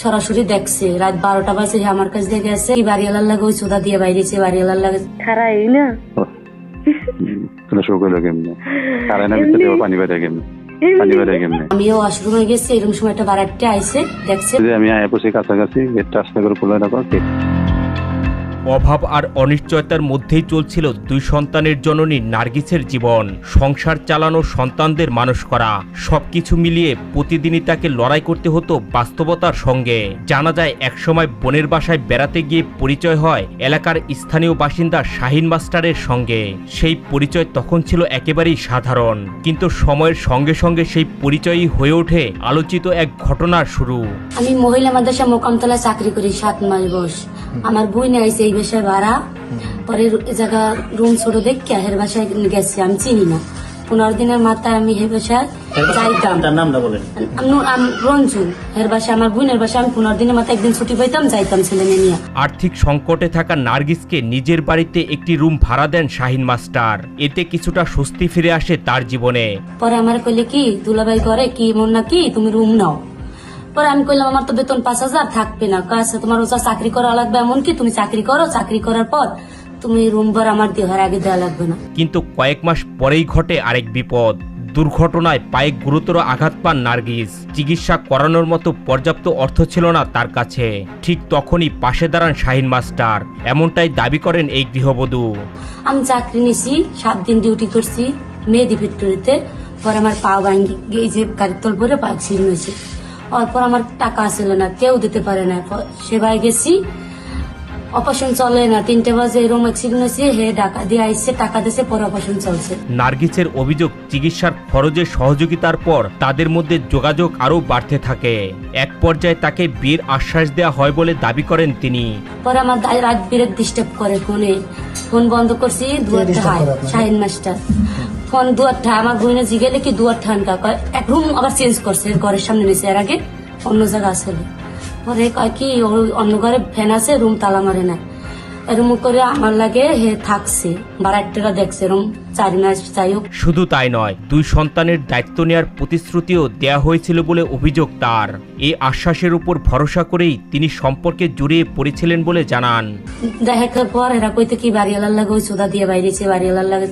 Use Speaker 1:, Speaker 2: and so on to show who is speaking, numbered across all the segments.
Speaker 1: সরাসরি দেখছে রাত 12টা বাজে আমার কাছে দেখে গেছে বাড়িওয়ালার লাগে ওই চোদা দিয়ে বাইরেছে বাড়িওয়ালার লাগে খারাপ এই না আমিও ওয়াশরুমে গেছি এরকম সময় একটা বারাকটা আইছে দেখছে
Speaker 2: আমি কাছাকাছি গেটটা আস্তে করে খুলে রাখো।
Speaker 3: অভাব আর অনিশ্চয়তার মধ্যেই চলছিল দুই সন্তানের জননী নার্গিসের জীবন। সংসার চালানো, সন্তানদের মানুষ করা, সবকিছু মিলিয়ে প্রতিদিনই তাকে লড়াই করতে হতো বাস্তবতার সঙ্গে। জানা যায় একসময় বোনের বাসায় বেড়াতে গিয়ে পরিচয় হয় এলাকার স্থানীয় বাসিন্দা শাহিন মাস্টারের সঙ্গে। সেই পরিচয় তখন ছিল একেবারেই সাধারণ, কিন্তু সময়ের সঙ্গে সঙ্গে সেই পরিচয়ই হয়ে ওঠে আলোচিত এক ঘটনার শুরু।
Speaker 1: আমি মহিলা মাদ্রাসা মোকামতলায় চাকরি করি 7 মাস বয়স। আমার বই নিয়ে আইছে এই বাসায় ভাড়া, পরে জায়গা রুম ছোট দেখে হের বাসায় গেছি, আমি চিনি না। 15 দিনের মাথায় আমি হের বাসায় যাইতাম, রঞ্জুন হের বাসায় আমার বোনের বাসায় আমি 15 দিনের মাথায় একদিন ছুটি পাইতাম, যাইতাম ছেলে নিয়ে।
Speaker 3: আর্থিক সংকটে থাকা নার্গিসকে নিজের বাড়িতে একটি রুম ভাড়া দেন শাহিন মাস্টার। এতে কিছুটা স্বস্তি ফিরে আসে তার জীবনে।
Speaker 1: পরে আমার কইলে কি দুলাভাই করে কি মন নাকি তুমি রুম নাও। পরে আমি কইলাম আমার তো বেতন 5,000 থাকবে না, কাছে তোমার ওসা চাকরি করা লাগবে, এমন কি তুমি চাকরি করো, চাকরি করার পর তুমি রুম ভাড়া আমার দেওয়ার আগে দেওয়া লাগবে না।
Speaker 3: কিন্তু কয়েক মাস পরেই ঘটে আরেক বিপদ। দুর্ঘটনায় পায়ে গুরুতর আঘাত পান নার্গিস। চিকিৎসা করানোর মতো পর্যাপ্ত অর্থ ছিল না তার কাছে। ঠিক তখনই পাশে দাঁড়ান শাহিন মাস্টার, এমনটাই দাবি করেন এই গৃহবধূ।
Speaker 1: আমি চাকরি নিছি, 7 দিন ডিউটি করছি মেহেদি ফ্যাক্টরিতে। পরে আমার পা ভাঙ্গি এই যে গাড়ির তল ভরে পা ছিঁড়ে হয়েছে। অরপর আমার টাকা ছিল না, কেউ দিতে পারে না। সেবায় গেছি, অপারেশন চলে না, 3টে বাজে এরকম অ্যাক্সিডেন্ট হয়েছে, হে টাকা দিয়ে আইসে, টাকা দিয়েছে, পরে অপারেশন চলছে।
Speaker 3: নার্গিসের অভিযোগ চিকিৎসার খরচে সহযোগিতার পর তাদের মধ্যে যোগাযোগ আরো বাড়তে থাকে। এক পর্যায়ে তাকে বিয়ের আশ্বাস দেওয়া হয় বলে দাবি করেন তিনি।
Speaker 1: পরে আমার রাত বিরেত ডিস্টার্ব করে, ফোন বন্ধ করছি, দুয়ারটা শাহিন মাস্টার ফোন দুয়ারটা আমার বোনে জিগেলে কি দুয়ারটা এক রুম আবার চেঞ্জ করছে, ঘরের সামনে নিয়েছে, এর আগে অন্য জায়গা আসলে। পরে কয় কি অন্য ঘরে ফ্যান আছে, রুম তালা মারে না, এরকম করে আমার লাগে হে থাকছে, বারাকটা দেখছে এরকম 4 মাস। যাই হোক,
Speaker 3: শুধু তাই নয়, দুই সন্তানের দায়িত্ব নেওয়ার প্রতিশ্রুতিও দেয়া হয়েছিল বলে অভিযোগ তার। এই আশ্বাসের উপর ভরসা করেই তিনি সম্পর্কে জড়িয়ে পড়েছিলেন বলে জানান।
Speaker 1: দেখার পর এরা কইতে কি বাড়িওয়ালার লাগে ওই চোদা দিয়ে বাইরেছে, বাড়িওয়ালার লাগে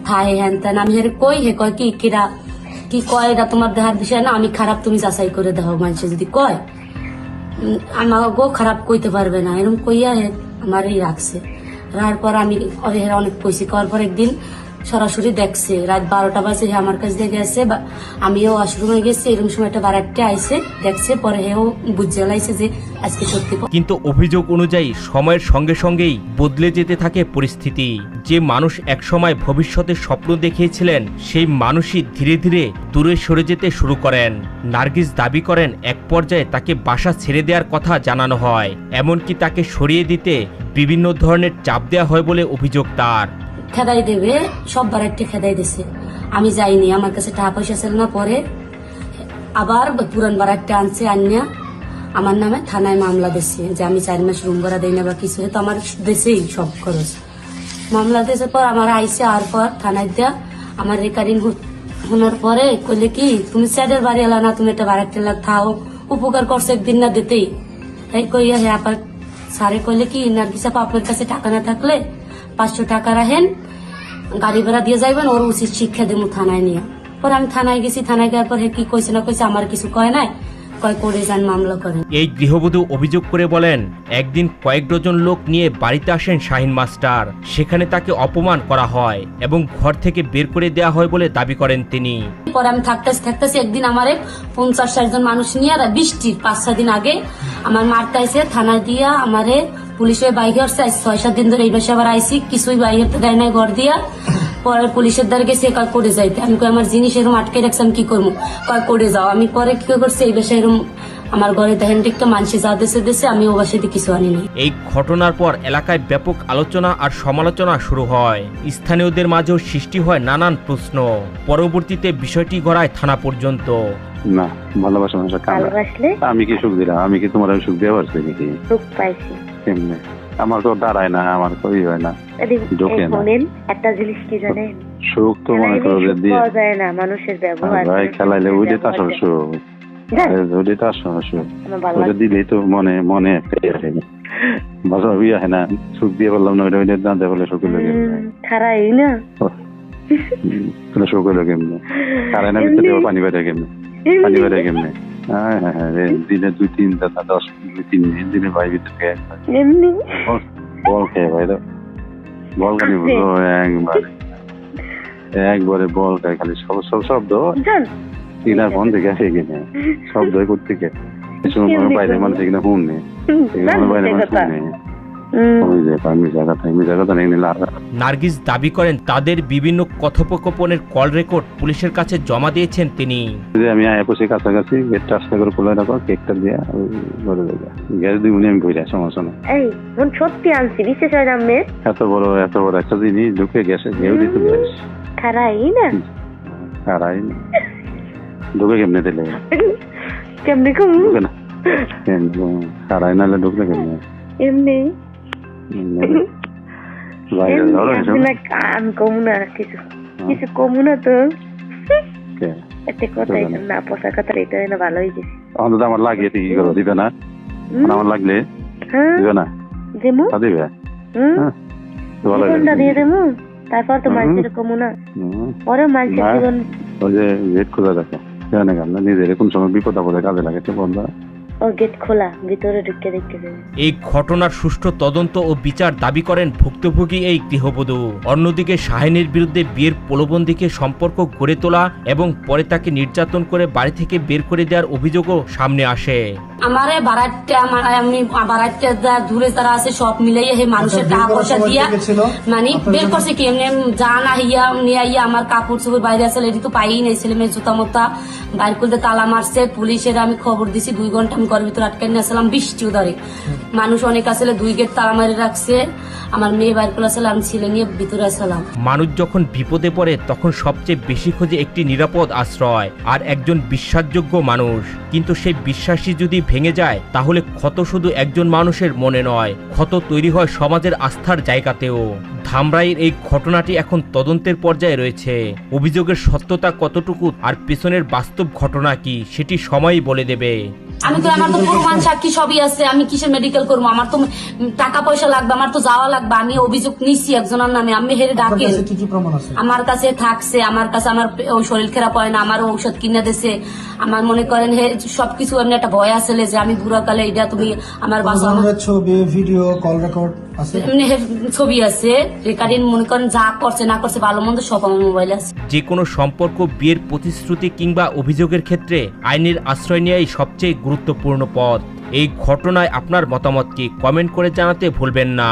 Speaker 1: থায় হ্যান ত্যান। আমি হেরে কই, হে কয় কি কিরা কি কয়, এটা তোমার দেহার বিষয় না, আমি খারাপ, তুমি যাচাই করে দেখো। মানুষে যদি কয় আমাকেও খারাপ কইতে পারবে না, এরকম কইয়া আমারই রাখছে। রাখার পর আমি অনেক কইছি, করার পর একদিন সরাসরি দেখছে রাত 12টা বাজে আমার কাছে দেখে গেছে। আমিও ওয়াশরুমে গেছি এরকম সময় একটা বারাকটা আইছে দেখছে, পরে হেও বুঝে লাইছে যে আজকে সত্যি।
Speaker 3: কিন্তু অভিযোগ অনুযায়ী সময়ের সঙ্গে সঙ্গেই বদলে যেতে থাকে পরিস্থিতি। যে মানুষ একসময় ভবিষ্যতের স্বপ্ন দেখিয়েছিলেন, সেই মানুষই ধীরে ধীরে দূরে সরে যেতে শুরু করেন। নার্গিস দাবি করেন এক পর্যায়ে তাকে বাসা ছেড়ে দেওয়ার কথা জানানো হয়, এমনকি তাকে সরিয়ে দিতে বিভিন্ন ধরনের চাপ দেওয়া হয় বলে অভিযোগ তার।
Speaker 1: খেদাই দেবে, সব বারাকটা খেদাই দিছে, আমি যাইনি, আমার কাছে টাকা পয়সা ছিল না। পরে আবার পুরান বারাকটা আনছে, আনিয়া আমার নামে থানায় মামলা দিচ্ছে যে আমি 4 মাস রুম ভাড়া দেই না বা কিছু, তো আমার দেশেই সব খরচ। মামলা দিয়েছে পর আমার আইসে, আর পর থানায় দেয়া আমার রেকারিং শোনার পরে কইলে কি তুমি স্যারের বাড়ি এলা না, তুমি একটা বারাকটা থাও, উপকার করছে একদিন না দিতেই। তাই কইয়া হে আবার স্যারে কইলে কি নার্গিস আপা আপনার কাছে টাকা না থাকলে 500 টাকা রাখেন, গাড়ি ভাড়া দিয়ে যাইবেন, ওর উচিত শিক্ষা দেবো থানায় নিয়ে। পরে আমি থানায় গেছি, থানায় যাওয়ার পর কি কইছে না কইছে আমার কিছু কয় নাই, কয় করে যান মামলা করেন।
Speaker 3: এই গৃহবধূ অভিযোগ করে বলেন, একদিন কয়েক ডজন লোক নিয়ে বাড়িতে আসেন শাহিন মাস্টার। সেখানে তাকে অপমান করা হয় এবং ঘর থেকে বের করে দেওয়া হয় বলে দাবি করেন তিনি।
Speaker 1: পরে আমি থাকতেছি একদিন আমারে 50-60 জন মানুষ নিয়ে বৃষ্টির 5-6 দিন আগে আমার মারতে আইসে, থানায় দিয়া আমারে পুলিশের বাইরে আসছে। 6-7 দিন ধরে এই বাসে আবার আইসি, কিছুই বাইরে দেয় নাই ঘর দিয়া। পরে পুলিশের দ্বারা গেছে কয় করে যাইতে, আমি কই আমার জিনিস এরকম আটকে রাখছি, আমি কি করবো, কয় করে যাও। আমি পরে কি করছি, এই বাসায় এরকম আমার ঘরে দেখেন একটা মানুষে যা দেশে আমি ও বাসাতে কিছু আনিনি।
Speaker 3: এই ঘটনার পর এলাকায় ব্যাপক আলোচনা আর সমালোচনা শুরু হয়। স্থানীয়দের মাঝেও সৃষ্টি হয় নানান প্রশ্ন। পরবর্তীতে বিষয়টি গড়ায় থানা পর্যন্ত।
Speaker 2: না, ভালোবাসা মানুষের আমি কি সুখ দিলাম? আমি কি তোমার সুখ দিয়ে পারছি নাকি?
Speaker 4: সুখ পাইছি
Speaker 2: কেমনে? আমার তো দাঁড়ায় না, আমার কই হয় না।
Speaker 4: একটা জিনিস কি জানেন,
Speaker 2: সুখ তো মনে করো যে দিয়ে
Speaker 4: যায় না, মানুষের ব্যবহার
Speaker 2: ভাই খেলাইলে ওইটা তো আসল সুখ। ওটাই তো সমস্যা।
Speaker 4: আমার ভালো
Speaker 2: ওটা দিলেই তো মনে মনে একটা ইয়ে থাকে। বাসা বিয়ে হয় না, সুখ দিয়ে বললাম না, ওইটা ওইটা না দেয় বলে সুখ হলো কেমনে?
Speaker 4: খারাই না
Speaker 2: তাহলে সুখ হলো কেমনে? খারাই না ভিতরে দেবো পানি বেড়ে কেমনে? পানি বেড়ে কেমনে? হ্যাঁ হ্যাঁ হ্যাঁ, দিনে 2-3 দাদা 10-2-3 দিন দিনে ভাই ভিতরে
Speaker 4: এমনি
Speaker 2: বল খেয়ে ভাই তো বল খালি বুঝো একবারে বল খায় খালি সব সব শব্দ
Speaker 4: জান
Speaker 2: কিনা ফোন থেকে আসে কিনে শব্দ করতে কে বাইরে মানুষ এখানে ফোন নেই বাইরে মানুষ ফোন নেই
Speaker 3: নার্গিস দাবি করেন তাদের বিভিন্ন কথোপকথনের কল রেকর্ড পুলিশের কাছে জমা দিয়েছেন তিনি।
Speaker 2: আমি আয়াপসে কাছাকাছি গেটটা আস্তে করে খোলা রাখো, কেকটা দিয়ে গ্যাস দিয়ে উনি আমি বইরা সমস্যা না।
Speaker 4: এই মন সত্যি আনছি বিশেষ হয় না মেয়ে
Speaker 2: এত বড় একটা জিনিস ঢুকে গেছে ঘেউ দিতে গ্যাস
Speaker 4: খারাই না
Speaker 2: খারাই না ঢুকে কেমনে দিলে
Speaker 4: কেমনে কম
Speaker 2: ঢুকে না খারাই নাহলে ঢুকলে কেমনে
Speaker 4: এমনি
Speaker 2: কান
Speaker 4: কমু না কিছু কিছু কমু না তো একটা কথা না পোষার কথা এটা না ভালো হয়ে গেছে
Speaker 2: অন্তত আমার লাগিয়ে কি করো দিবে না আমার লাগলে দিবে না
Speaker 4: দেমু
Speaker 2: দিবে
Speaker 4: দিয়ে দেমু তারপর তো মানুষের কমু না পরে মানুষের জীবন
Speaker 2: ওই যে গেট খোলা রাখো জানে না নিজের কোন সময় বিপদ আপদে কাজে লাগে বন্ধ
Speaker 4: ও গেট খোলা ভিতরে ঢুকে দেখতে দেবে।
Speaker 3: এই ঘটনার সুষ্ঠু তদন্ত ও বিচার দাবি করেন ভুক্তভোগী এই গৃহবধূ। অন্যদিকে শাহিনের বিরুদ্ধে বিয়ের প্রলোভনদিকে সম্পর্ক গড়ে তোলা এবং পরে তাকে নির্যাতন করে বাড়ি থেকে বের করে দেওয়ার অভিযোগও সামনে আসে।
Speaker 1: আমারে বারাটটা আমি বারাটটা দূরে যারা আছে সব মিলাই হে মানুষের টাকা পয়সা দিয়া মানে বের করছে কি এমনি জান আহিয়া নিয়ে আইয়া আমার কাপড় চোপড় বাইরে আছে এটি তো পাই নাই ছেলে মেয়ে জুতা মোতা বাইর করতে তালা মারছে। পুলিশের আমি খবর দিছি 2 ঘন্টা আমি ঘরের ভিতরে আটকে নিয়ে আসলাম বৃষ্টিও ধরে মানুষ অনেক আসলে 2 গেট তালা মারি রাখছে। আমার মেয়ে বাইর করে আসলে আমি ছেলে নিয়ে ভিতরে আসলাম।
Speaker 3: মানুষ যখন বিপদে পড়ে তখন সবচেয়ে বেশি খোঁজে একটি নিরাপদ আশ্রয় আর একজন বিশ্বাসযোগ্য মানুষ। কিন্তু সেই বিশ্বাসী যদি ভেঙে যায় তাহলে ক্ষত শুধু একজন মানুষের মনে নয়, ক্ষত তৈরি হয় সমাজের আস্থার জায়গাতেও। ধামরাইয়ের এই ঘটনাটি এখন তদন্তের পর্যায়ে রয়েছে। অভিযোগের সত্যতা কতটুকু আর পেছনের বাস্তব ঘটনা কি সেটি সময়ই বলে দেবে।
Speaker 1: আমি তো আমার তো প্রমাণ সাক্ষী সবই আছে, আমি কিসের মেডিকেল করবো? আমার তো টাকা পয়সা লাগবে, আমার তো যাওয়া লাগবে। আমি অভিযোগ নিচ্ছি একজনের নামে, আমি হেরে ডাকে আমার কাছে থাকছে, আমার কাছে আমার ওই শরীর খারাপ হয় না, আমার ঔষধ কিনে দিছে। আমার মনে করেন হে সবকিছু এমনি একটা ভয় আসলে যে আমি বুড়াকালে এটা তুমি আমার বাসা
Speaker 5: ছবি ভিডিও কল রেকর্ড আছে,
Speaker 1: এমনি ছবি আছে রেকর্ডিং মনে করেন যা করছে না করছে ভালো মন্দ সব আমার মোবাইলে আছে।
Speaker 3: যে কোনো সম্পর্ক, বিয়ের প্রতিশ্রুতি কিংবা অভিযোগের ক্ষেত্রে আইনের আশ্রয় নেওয়াই সবচেয়ে গুরুত্বপূর্ণ পথ। এই ঘটনায় আপনার মতামত কি কমেন্ট করে জানাতে ভুলবেন না।